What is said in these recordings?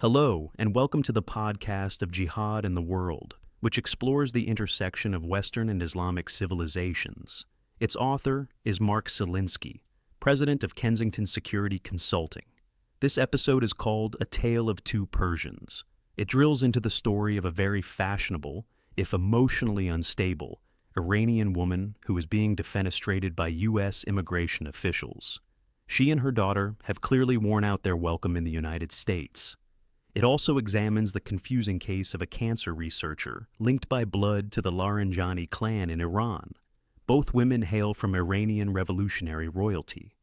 Hello, and welcome to the podcast of Jihad in the World, which explores the intersection of Western and Islamic civilizations. Its author is Mark Selinsky, president of Kensington Security Consulting. This episode is called A Tale of Two Persians. It drills into the story of a very fashionable, if emotionally unstable, Iranian woman who is being defenestrated by U.S. immigration officials. She and her daughter have clearly worn out their welcome in the United States. It also examines the confusing case of a cancer researcher linked by blood to the Laranjani clan in Iran. Both women hail from Iranian revolutionary royalty.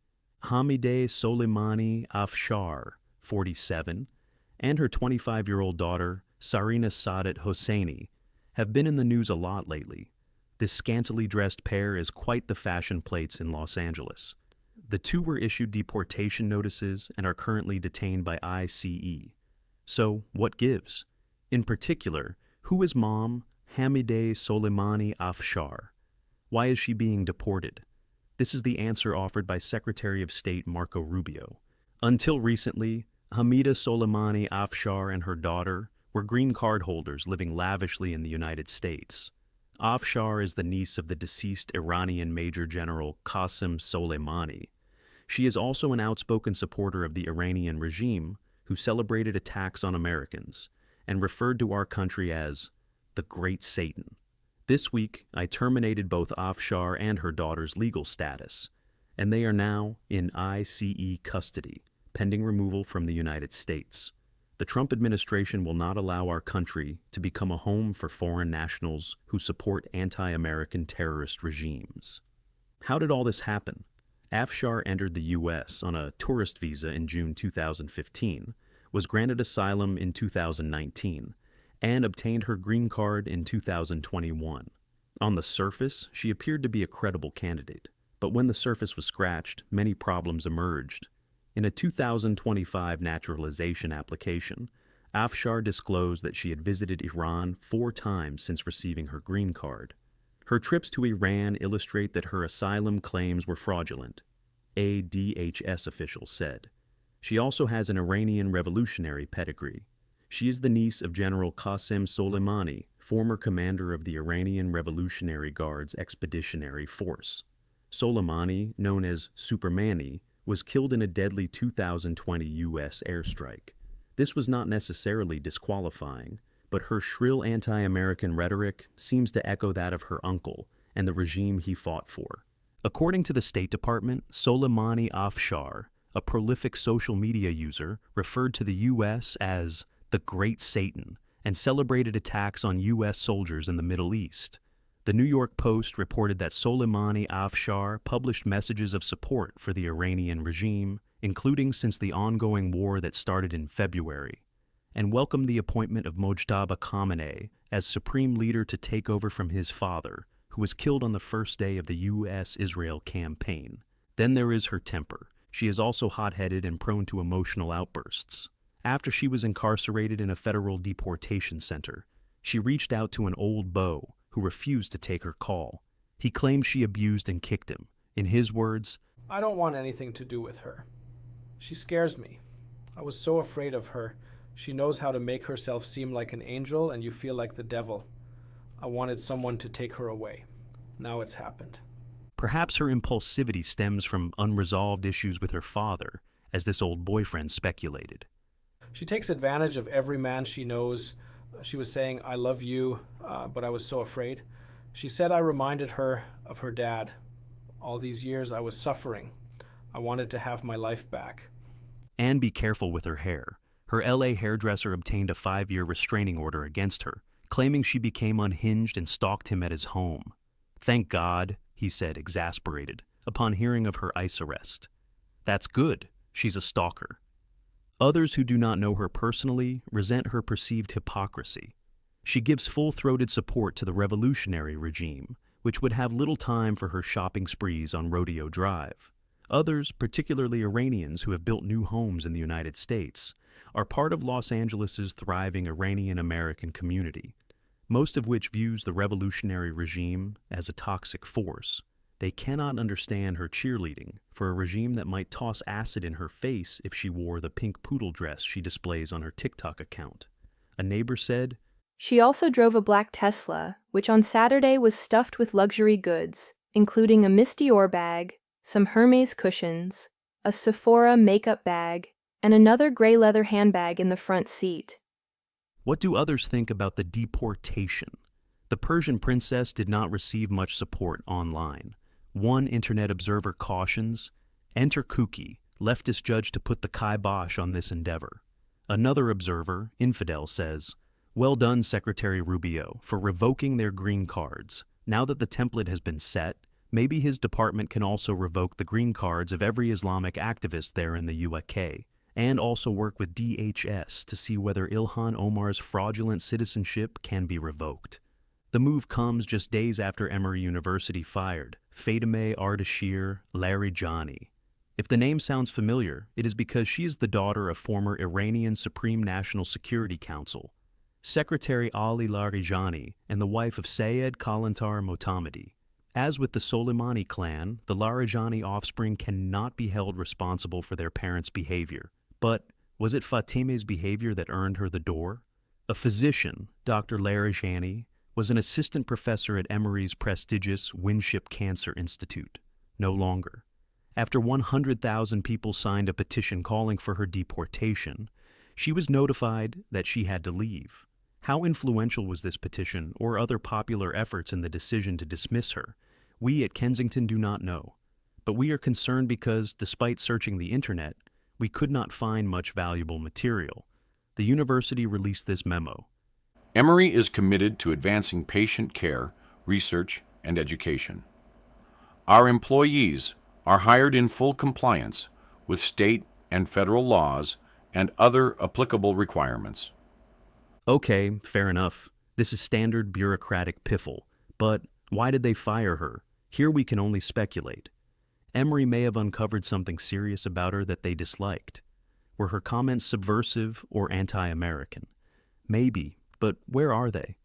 Hamideh Soleimani Afshar, 47, and her 25-year-old daughter, Sarinasadat Hosseiny, have been in the news a lot lately. This scantily dressed pair is quite the fashion plates in Los Angeles. The two were issued deportation notices and are currently detained by ICE. So, what gives? In particular, who is Mom Hamideh Soleimani Afshar? Why is she being deported? This is the answer offered by Secretary of State Marco Rubio. Until recently, Hamideh Soleimani Afshar and her daughter were green card holders living lavishly in the United States. Afshar is the niece of the deceased Iranian Major General Qasem Soleimani. She is also an outspoken supporter of the Iranian regime who celebrated attacks on Americans and referred to our country as the Great Satan. This week, I terminated both Afshar and her daughter's legal status, and they are now in ICE custody, pending removal from the United States. The Trump administration will not allow our country to become a home for foreign nationals who support anti-American terrorist regimes. How did all this happen? Afshar entered the U.S. on a tourist visa in June 2015, was granted asylum in 2019, and obtained her green card in 2021. On the surface, she appeared to be a credible candidate, but when the surface was scratched, many problems emerged. In a 2025 naturalization application, Afshar disclosed that she had visited Iran 4 times since receiving her green card. Her trips to Iran illustrate that her asylum claims were fraudulent, a DHS official said. She also has an Iranian revolutionary pedigree. She is the niece of General Qasem Soleimani, former commander of the Iranian Revolutionary Guard's Expeditionary Force. Soleimani, known as Supermani, was killed in a deadly 2020 U.S. airstrike. This was not necessarily disqualifying, but her shrill anti-American rhetoric seems to echo that of her uncle and the regime he fought for. According to the State Department, Soleimani Afshar, a prolific social media user, referred to the U.S. as the Great Satan and celebrated attacks on U.S. soldiers in the Middle East. The New York Post reported that Soleimani Afshar published messages of support for the Iranian regime, including since the ongoing war that started in February, and welcomed the appointment of Mojtaba Khamenei as supreme leader to take over from his father, who was killed on the first day of the U.S.-Israel campaign. Then there is her temper. She is also hot-headed and prone to emotional outbursts. After she was incarcerated in a federal deportation center, she reached out to an old beau who refused to take her call. He claimed she abused and kicked him. In his words, "I don't want anything to do with her. She scares me. I was so afraid of her. She knows how to make herself seem like an angel and you feel like the devil. I wanted someone to take her away. Now it's happened." Perhaps her impulsivity stems from unresolved issues with her father, as this old boyfriend speculated. She takes advantage of every man she knows. She was saying, "I love you," but I was so afraid. She said I reminded her of her dad. All these years I was suffering. I wanted to have my life back. And be careful with her hair. Her LA hairdresser obtained a 5-year restraining order against her, claiming she became unhinged and stalked him at his home. "Thank God," he said, exasperated, upon hearing of her ICE arrest. "That's good. She's a stalker." Others who do not know her personally resent her perceived hypocrisy. She gives full-throated support to the revolutionary regime, which would have little time for her shopping sprees on Rodeo Drive. Others, particularly Iranians who have built new homes in the United States, are part of Los Angeles's thriving Iranian-American community, most of which views the revolutionary regime as a toxic force. They cannot understand her cheerleading for a regime that might toss acid in her face if she wore the pink poodle dress she displays on her TikTok account. A neighbor said, She also drove a black Tesla, which on Saturday was stuffed with luxury goods, including a Miss Dior bag, some Hermes cushions, a Sephora makeup bag, and another gray leather handbag in the front seat. What do others think about the deportation? The Persian princess did not receive much support online. One internet observer cautions, enter kooky, leftist judge to put the kibosh on this endeavor. Another observer, infidel, says, well done, Secretary Rubio, for revoking their green cards. Now that the template has been set, maybe his department can also revoke the green cards of every Islamic activist there in the UK, and also work with DHS to see whether Ilhan Omar's fraudulent citizenship can be revoked. The move comes just days after Emory University fired Fatemeh Ardashir Larijani. If the name sounds familiar, it is because she is the daughter of former Iranian Supreme National Security Council Secretary Ali Larijani and the wife of Sayed Kalantar Motammadi. As with the Soleimani clan, the Larijani offspring cannot be held responsible for their parents' behavior. But was it Fatemeh's behavior that earned her the door? A physician, Dr. Larijani, was an assistant professor at Emory's prestigious Winship Cancer Institute. No longer. After 100,000 people signed a petition calling for her deportation, she was notified that she had to leave. How influential was this petition or other popular efforts in the decision to dismiss her? We at Kensington do not know. But we are concerned because, despite searching the internet, we could not find much valuable material. The university released this memo. Emory is committed to advancing patient care, research, and education. Our employees are hired in full compliance with state and federal laws and other applicable requirements. Okay, fair enough. This is standard bureaucratic piffle. But why did they fire her? Here we can only speculate. Emory may have uncovered something serious about her that they disliked. Were her comments subversive or anti-American? Maybe, but where are they?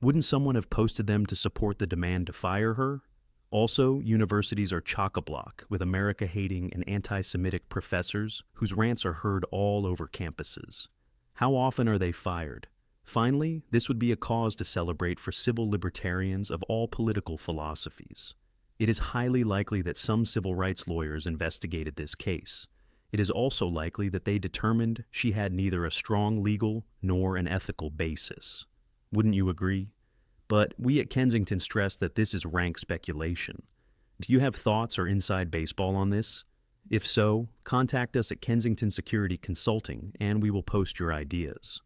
Wouldn't someone have posted them to support the demand to fire her? Also, universities are chock-a-block with America-hating and anti-Semitic professors whose rants are heard all over campuses. How often are they fired? Finally, this would be a cause to celebrate for civil libertarians of all political philosophies. It is highly likely that some civil rights lawyers investigated this case. It is also likely that they determined she had neither a strong legal nor an ethical basis. Wouldn't you agree? But we at Kensington stress that this is rank speculation. Do you have thoughts or inside baseball on this? If so, contact us at Kensington Security Consulting and we will post your ideas.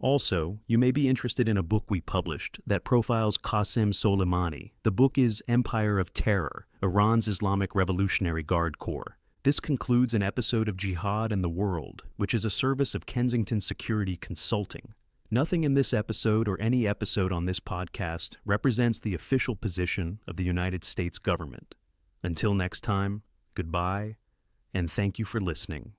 Also, you may be interested in a book we published that profiles Qasem Soleimani. The book is Empire of Terror, Iran's Islamic Revolutionary Guard Corps. This concludes an episode of Jihad and the World, which is a service of Kensington Security Consulting. Nothing in this episode or any episode on this podcast represents the official position of the United States government. Until next time, goodbye, and thank you for listening.